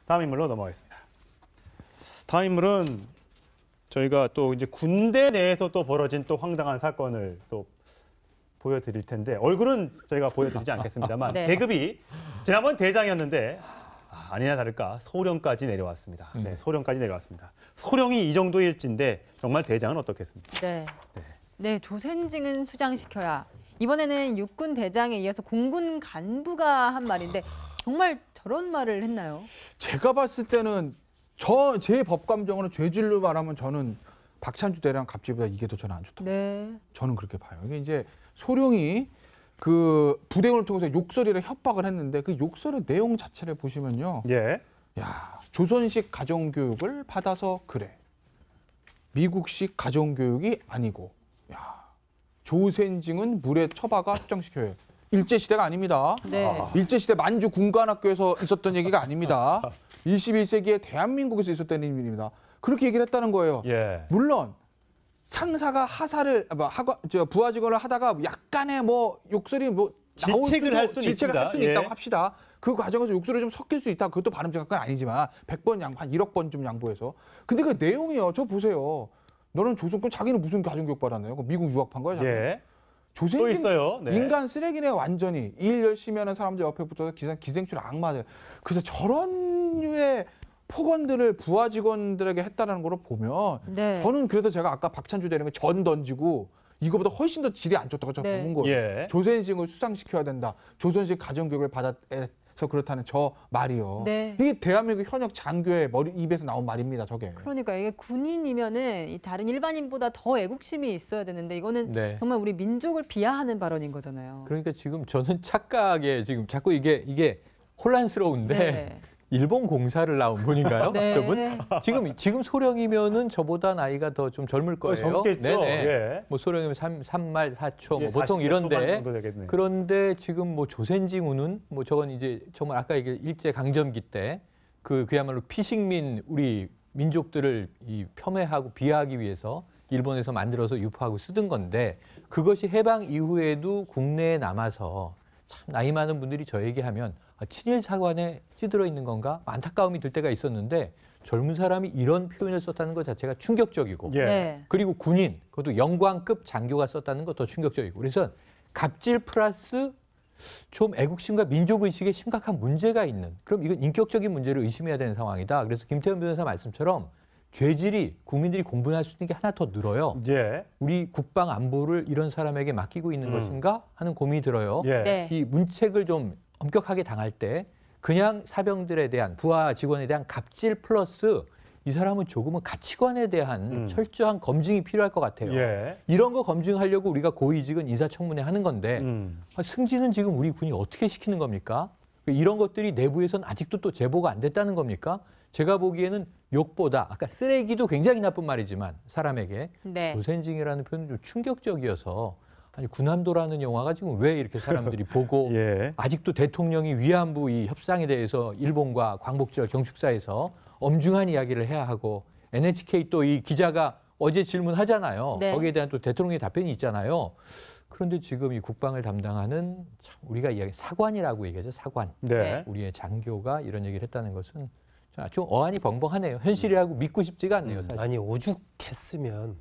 다음 인물로 넘어가겠습니다. 다음 인물은 저희가 또 이제 군대 내에서 또 벌어진 또 황당한 사건을 또 보여드릴 텐데 얼굴은 저희가 보여드리지 않겠습니다만 네. 계급이 지난번 대장이었는데 아니나 다를까 소령까지 내려왔습니다. 네, 소령까지 내려왔습니다. 소령이 이 정도 일진데 정말 대장은 어떻겠습니까? 네. 네. 네, 조센징은 수장시켜야. 이번에는 육군 대장에 이어서 공군 간부가 한 말인데 정말 저런 말을 했나요? 제가 봤을 때는 제 법감정으로 죄질로 말하면 저는 박찬주 대령 갑질보다 이게 더 저는 안 좋다고. 네. 저는 그렇게 봐요. 이게 이제 소령이 그 부대원을 통해서 욕설이랑 협박을 했는데 그 욕설의 내용 자체를 보시면요. 예. 야, 조선식 가정교육을 받아서 그래. 미국식 가정교육이 아니고. 야, 조센징은 물에 쳐박아 수장시켜야 해요. 일제시대가 아닙니다. 네. 일제시대 만주 군관학교에서 있었던 얘기가 아닙니다. 21세기에 대한민국에서 있었다는 의미입니다. 그렇게 얘기를 했다는 거예요. 예. 물론 상사가 하사를 부하 직원을 하다가 약간의 뭐 욕설이 뭐 질책을 할 수는 질책을 할 수는 있습니다. 있다고 예. 합시다. 그 과정에서 욕설이 좀 섞일 수 있다. 그것도 바람직한 건 아니지만 100번 양보, 한 1억 번 좀 양보해서. 근데 그 내용이요. 저 보세요. 너는 조선권 자기는 무슨 가정교육 받았나요? 미국 유학한 거야? 자기는? 예. 또 조선인 있어요. 네. 인간 쓰레기네 완전히. 일 열심히 하는 사람들 옆에 붙어서 기생충 악마들. 그래서 저런 류의 폭언들을 부하 직원들에게 했다는 걸 보면 네. 저는 그래서 제가 아까 박찬주 대령이 전 던지고 이거보다 훨씬 더 질이 안 좋다고 저는 네. 보는 거예요. 예. 조선식을 수상시켜야 된다. 조선식 가정교육을 받아서 그렇다는 저 말이요. 네. 이게 대한민국 현역 장교의 입에서 나온 말입니다. 저게. 그러니까 이게 군인이면은 이 다른 일반인보다 더 애국심이 있어야 되는데 이거는 네. 정말 우리 민족을 비하하는 발언인 거잖아요. 그러니까 지금 저는 착각에 지금 자꾸 이게 혼란스러운데 네. 일본 공사를 나온 분인가요? 네. 저분? 지금 소령이면은 저보다 나이가 더 좀 젊을 거예요. 젊겠죠. 네네. 예. 뭐 소령이면 3말 4초 예, 뭐 보통 40대 초반 이런데 정도 되겠네요. 그런데 지금 뭐 조센징후는 뭐 저건 이제 정말 아까 얘기 일제 강점기 때 그야말로 피식민 우리 민족들을 이 폄훼하고 비하하기 위해서 일본에서 만들어서 유포하고 쓰던 건데 그것이 해방 이후에도 국내에 남아서 참 나이 많은 분들이 저에게 하면 친일 사관에 찌들어 있는 건가 안타까움이 들 때가 있었는데 젊은 사람이 이런 표현을 썼다는 것 자체가 충격적이고 예. 네. 그리고 군인 그것도 영광급 장교가 썼다는 것도 충격적이고 그래서 갑질 플러스 좀 애국심과 민족의식에 심각한 문제가 있는 그럼 이건 인격적인 문제를 의심해야 되는 상황이다. 그래서 김태현 변호사 말씀처럼 죄질이 국민들이 공분할 수 있는 게 하나 더 늘어요. 예. 우리 국방 안보를 이런 사람에게 맡기고 있는 것인가 하는 고민이 들어요. 예. 네. 이 문책을 좀 엄격하게 당할 때 그냥 사병들에 대한 부하 직원에 대한 갑질 플러스 이 사람은 조금은 가치관에 대한 철저한 검증이 필요할 것 같아요. 예. 이런 거 검증하려고 우리가 고위직은 인사청문회 하는 건데 승진은 지금 우리 군이 어떻게 시키는 겁니까? 이런 것들이 내부에서는 아직도 또 제보가 안 됐다는 겁니까? 제가 보기에는 욕보다 아까 쓰레기도 굉장히 나쁜 말이지만 사람에게 네. 조센징이라는 표현은 좀 충격적이어서 아니 군함도라는 영화가 지금 왜 이렇게 사람들이 보고 예. 아직도 대통령이 위안부 이 협상에 대해서 일본과 광복절 경축사에서 엄중한 이야기를 해야 하고 NHK 또 이 기자가 어제 질문하잖아요. 네. 거기에 대한 또 대통령의 답변이 있잖아요. 그런데 지금 이 국방을 담당하는 참 우리가 이야기 사관이라고 얘기하죠. 사관. 네. 우리의 장교가 이런 얘기를 했다는 것은 좀 어안이 벙벙하네요. 현실이라고 믿고 싶지가 않네요. 사실. 아니 오죽했으면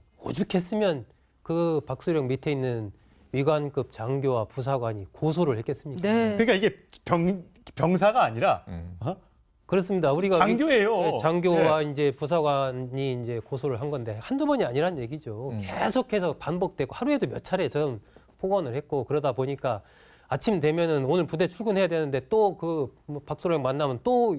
그 박소령 밑에 있는 위관급 장교와 부사관이 고소를 했겠습니까? 네. 그러니까 이게 병사가 아니라 그렇습니다. 우리가 장교예요. 네, 장교와 예. 이제 부사관이 이제 고소를 한 건데 한두 번이 아니란 얘기죠. 계속해서 반복되고 하루에도 몇 차례 전 폭언을 했고 그러다 보니까 아침 되면은 오늘 부대 출근해야 되는데 또 그 박소령 만나면 또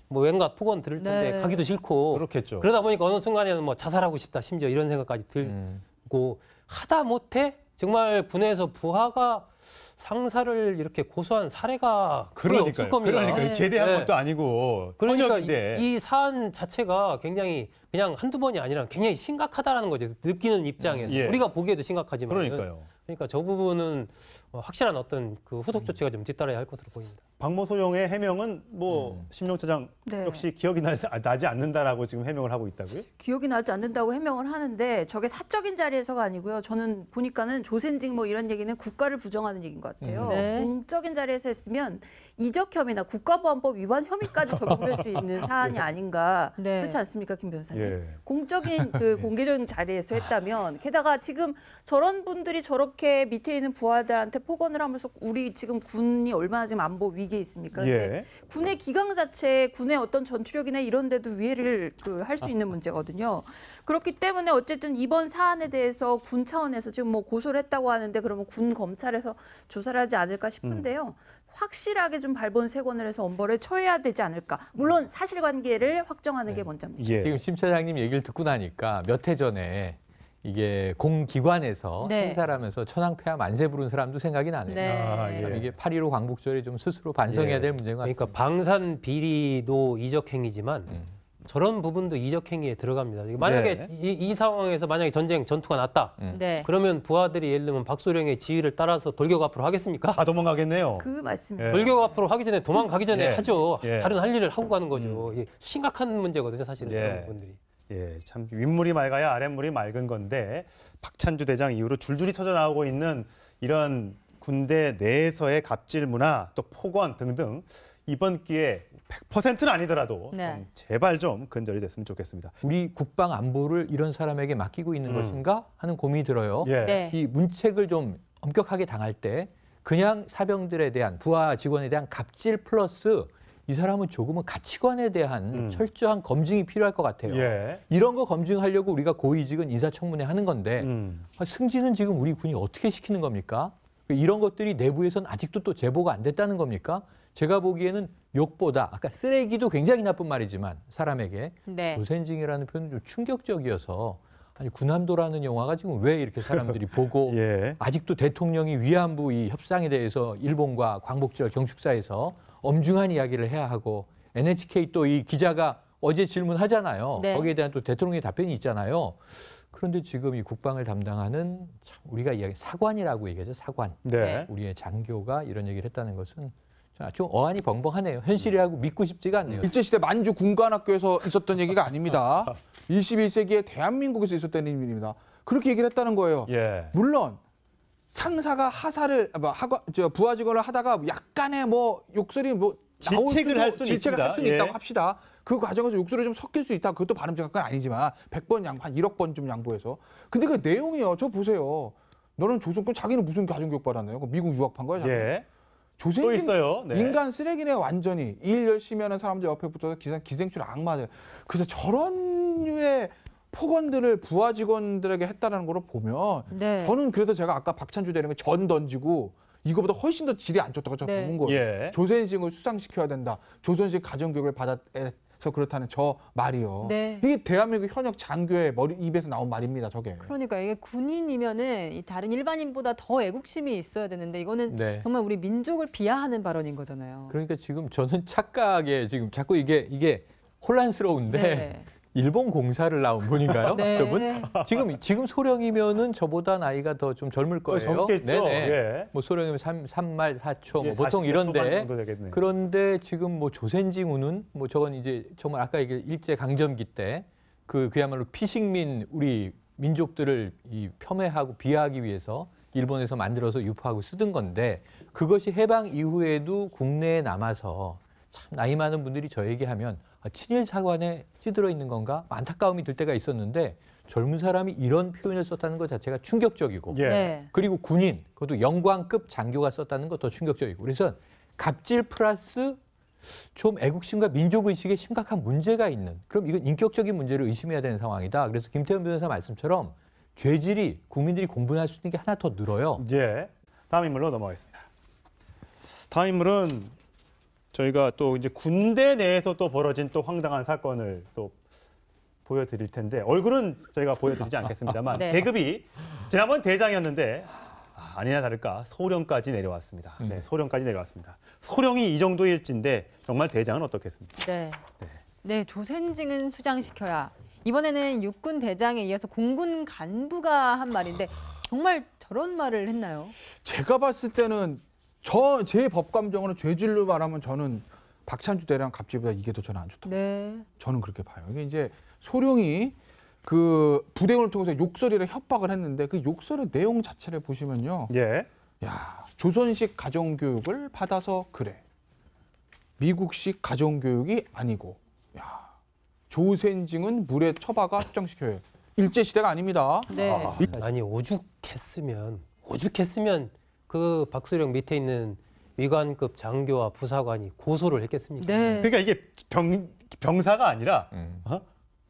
뭐 왠가 폭언 들을 텐데 네. 가기도 싫고 그렇겠죠. 그러다 보니까 어느 순간에는 뭐 자살하고 싶다 심지어 이런 생각까지 들고 하다 못해 정말 군에서 부하가 상사를 이렇게 고소한 사례가 거의 없을 겁니다. 그러니까 제대한 네. 것도 아니고 그러니까 헌역인데. 이 사안 자체가 굉장히 그냥 한두 번이 아니라 굉장히 심각하다라는 거죠. 느끼는 입장에서. 예. 우리가 보기에도 심각하지만. 그러니까요. 그러니까 저 부분은 확실한 어떤 그 후속 조치가 좀 뒤따라야 할 것으로 보입니다. 박모소령의 해명은 뭐 심용처장 네. 역시 기억이 나지 않는다라고 지금 해명을 하고 있다고요? 기억이 나지 않는다고 해명을 하는데 저게 사적인 자리에서가 아니고요. 저는 보니까는 조센징 뭐 이런 얘기는 국가를 부정하는 얘기인 것 같아요. 네. 공적인 자리에서 했으면 이적 혐의나 국가보안법 위반 혐의까지 적용될 수 있는 사안이 아닌가. 네. 그렇지 않습니까, 김 변호사님? 예. 공적인 그 공개적인 자리에서 했다면 게다가 지금 저런 분들이 저렇게 밑에 있는 부하들한테 폭언을 하면서 우리 지금 군이 얼마나 지금 안보 위기에 있습니까? 근데 예. 군의 기강 자체, 군의 어떤 전투력이나 이런 데도 위해를 할 수 있는 문제거든요. 그렇기 때문에 어쨌든 이번 사안에 대해서 군 차원에서 지금 뭐 고소를 했다고 하는데 그러면 군 검찰에서 조사를 하지 않을까 싶은데요. 확실하게 좀 발본색원을 해서 엄벌에 처해야 되지 않을까. 물론 사실관계를 확정하는 게 먼저입니다. 예. 지금 심 차장님 얘기를 듣고 나니까 몇 해 전에 이게 공기관에서 네. 행사를 하면서 천황폐하 만세 부른 사람도 생각이 나네요. 네. 아, 참 예. 이게 8.15 광복절에 좀 스스로 반성해야 예. 될 문제인 것 같습니다. 그러니까 방산 비리도 이적행위지만 저런 부분도 이적행위에 들어갑니다. 이게 만약에 네. 이 상황에서 만약에 전투가 났다. 네. 그러면 부하들이 예를 들면 박소령의 지휘를 따라서 돌격 앞으로 하겠습니까? 다 도망가겠네요. 그 말씀입니다. 예. 돌격 앞으로 하기 전에 도망가기 전에 예. 하죠. 예. 다른 할 일을 하고 가는 거죠. 이게 심각한 문제거든요, 사실은 예. 그런 부분들이. 예, 참 윗물이 맑아야 아랫물이 맑은 건데 박찬주 대장 이후로 줄줄이 터져 나오고 있는 이런 군대 내에서의 갑질 문화 또 폭언 등등 이번 기회에 100%는 아니더라도 네. 좀 제발 좀 근절이 됐으면 좋겠습니다. 우리 국방 안보를 이런 사람에게 맡기고 있는 것인가 하는 고민이 들어요. 예. 네. 이 문책을 좀 엄격하게 당할 때 그냥 사병들에 대한 부하 직원에 대한 갑질 플러스 이 사람은 조금은 가치관에 대한 철저한 검증이 필요할 것 같아요. 예. 이런 거 검증하려고 우리가 고위직은 인사청문회 하는 건데 승진은 지금 우리 군이 어떻게 시키는 겁니까? 이런 것들이 내부에서는 아직도 또 제보가 안 됐다는 겁니까? 제가 보기에는 욕보다 아까 쓰레기도 굉장히 나쁜 말이지만 사람에게 네. 조센징이라는 표현은 좀 충격적이어서 아니 군함도라는 영화가 지금 왜 이렇게 사람들이 보고 예. 아직도 대통령이 위안부 이 협상에 대해서 일본과 광복절 경축사에서 엄중한 이야기를 해야 하고 NHK 또 이 기자가 어제 질문하잖아요. 네. 거기에 대한 또 대통령의 답변이 있잖아요. 그런데 지금 이 국방을 담당하는 참 우리가 이야기 사관이라고 얘기하죠. 사관. 네. 우리의 장교가 이런 얘기를 했다는 것은 좀 어안이 벙벙하네요. 현실이라고 믿고 싶지가 않네요. 일제시대 만주 군관학교에서 있었던 얘기가 아닙니다. 21세기에 대한민국에서 있었던 일입니다. 그렇게 얘기를 했다는 거예요. 예. 물론 상사가 하사를 부하 직원을 하다가 약간의 뭐 욕설이 뭐 나올 질책을 수도- 할 수는 질책을 있습니다. 할 수는 있다고 예. 합시다. 그 과정에서 욕설이 좀 섞일 수 있다. 그것도 바람직한 건 아니지만 100번 양보, 한 1억 번 좀 양보해서. 근데 그 내용이요. 저 보세요. 너는 조선군 자기는 무슨 가정교육 받았나요? 미국 유학한 거야? 자기? 예. 또 조선인 있어요. 네. 인간 쓰레기네 완전히. 일 열심히 하는 사람들 옆에 붙어서 기생충 악마들. 그래서 저런 류의 폭언들을 부하 직원들에게 했다는 걸 보면 네. 저는 그래서 제가 아까 박찬주 대령이 전 던지고 이거보다 훨씬 더 질이 안 좋다고 저는 네. 보는 거예요. 예. 조선인식을 수상시켜야 된다. 조선식 가정교육을 받아서 그렇다는 저 말이요. 네. 이게 대한민국 현역 장교의 입에서 나온 말입니다. 저게. 그러니까 이게 군인이면은 이 다른 일반인보다 더 애국심이 있어야 되는데 이거는 네. 정말 우리 민족을 비하하는 발언인 거잖아요. 그러니까 지금 저는 착각에 지금 자꾸 이게 혼란스러운데 네. 일본 공사를 나온 분인가요? 네. 그분 지금 소령이면은 저보다 나이가 더 좀 젊을 거예요. 젊겠죠. 네네. 예. 뭐 소령이면 3말 4초 예, 뭐 보통 40대 초반 이런데 정도 되겠네요. 그런데 지금 뭐 조센징 우는 뭐 저건 이제 정말 아까 이게 일제 강점기 때 그야말로 피식민 우리 민족들을 이 폄훼하고 비하하기 위해서 일본에서 만들어서 유포하고 쓰던 건데 그것이 해방 이후에도 국내에 남아서 참 나이 많은 분들이 저 얘기하면 친일 사관에 찌들어 있는 건가 안타까움이 들 때가 있었는데 젊은 사람이 이런 표현을 썼다는 것 자체가 충격적이고 예. 네. 그리고 군인 그것도 영광급 장교가 썼다는 것 더 충격적이고 그래서 갑질 플러스 좀 애국심과 민족의식에 심각한 문제가 있는 그럼 이건 인격적인 문제를 의심해야 되는 상황이다. 그래서 김태현 변호사 말씀처럼 죄질이 국민들이 공분할 수 있는 게 하나 더 늘어요. 예. 다음 인물로 넘어가겠습니다. 다음 인물은 저희가 또 이제 군대 내에서 또 벌어진 또 황당한 사건을 또 보여드릴 텐데 얼굴은 저희가 보여드리지 않겠습니다만 네. 계급이 지난번 대장이었는데 아니나 다를까 소령까지 내려왔습니다. 네, 소령까지 내려왔습니다. 소령이 이 정도 일진데 정말 대장은 어떻겠습니까? 네. 네, 조센징은 수장시켜야. 이번에는 육군 대장에 이어서 공군 간부가 한 말인데 정말 저런 말을 했나요? 제가 봤을 때는 제 법감정으로 죄질로 말하면 저는 박찬주 대령 갑질보다 이게 더 저는 안 좋다. 네. 저는 그렇게 봐요. 이게 이제 소룡이 그 부대원을 통해서 욕설이라 협박을 했는데 그 욕설의 내용 자체를 보시면요. 예. 야, 조선식 가정교육을 받아서 그래. 미국식 가정교육이 아니고. 야, 조센징은 물에 쳐박아 수장시켜요. 일제시대가 아닙니다. 네. 아니 오죽했으면 그 박소령 밑에 있는 위관급 장교와 부사관이 고소를 했겠습니까? 네. 그러니까 이게 병사가 아니라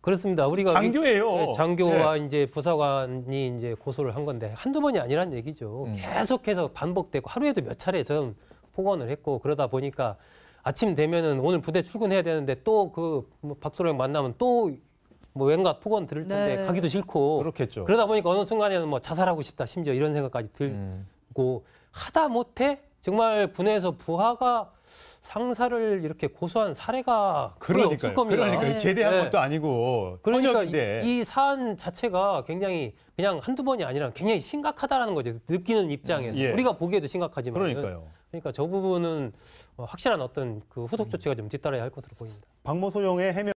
그렇습니다. 우리가 장교예요. 네, 장교와 이제 부사관이 이제 고소를 한 건데 한두 번이 아니란 얘기죠. 계속해서 반복되고 하루에도 몇 차례 전 폭언을 했고 그러다 보니까 아침 되면은 오늘 부대 출근해야 되는데 또 그 박소령 만나면 또 뭐 왠가 폭언 들을 텐데 네. 가기도 싫고 그렇겠죠. 그러다 보니까 어느 순간에는 뭐 자살하고 싶다 심지어 이런 생각까지 들고 하다 못해 정말 군에서 부하가 상사를 이렇게 고소한 사례가 거의 없을 겁니다. 그러니까 네. 제대한 네. 것도 아니고 그러니까 현역인데. 이 사안 자체가 굉장히 그냥 한두 번이 아니라 굉장히 심각하다라는 거죠. 느끼는 입장에서. 예. 우리가 보기에도 심각하지만. 그러니까요. 그러니까 저 부분은 확실한 어떤 그 후속 조치가 좀 뒤따라야 할 것으로 보입니다. 박모소령의 해명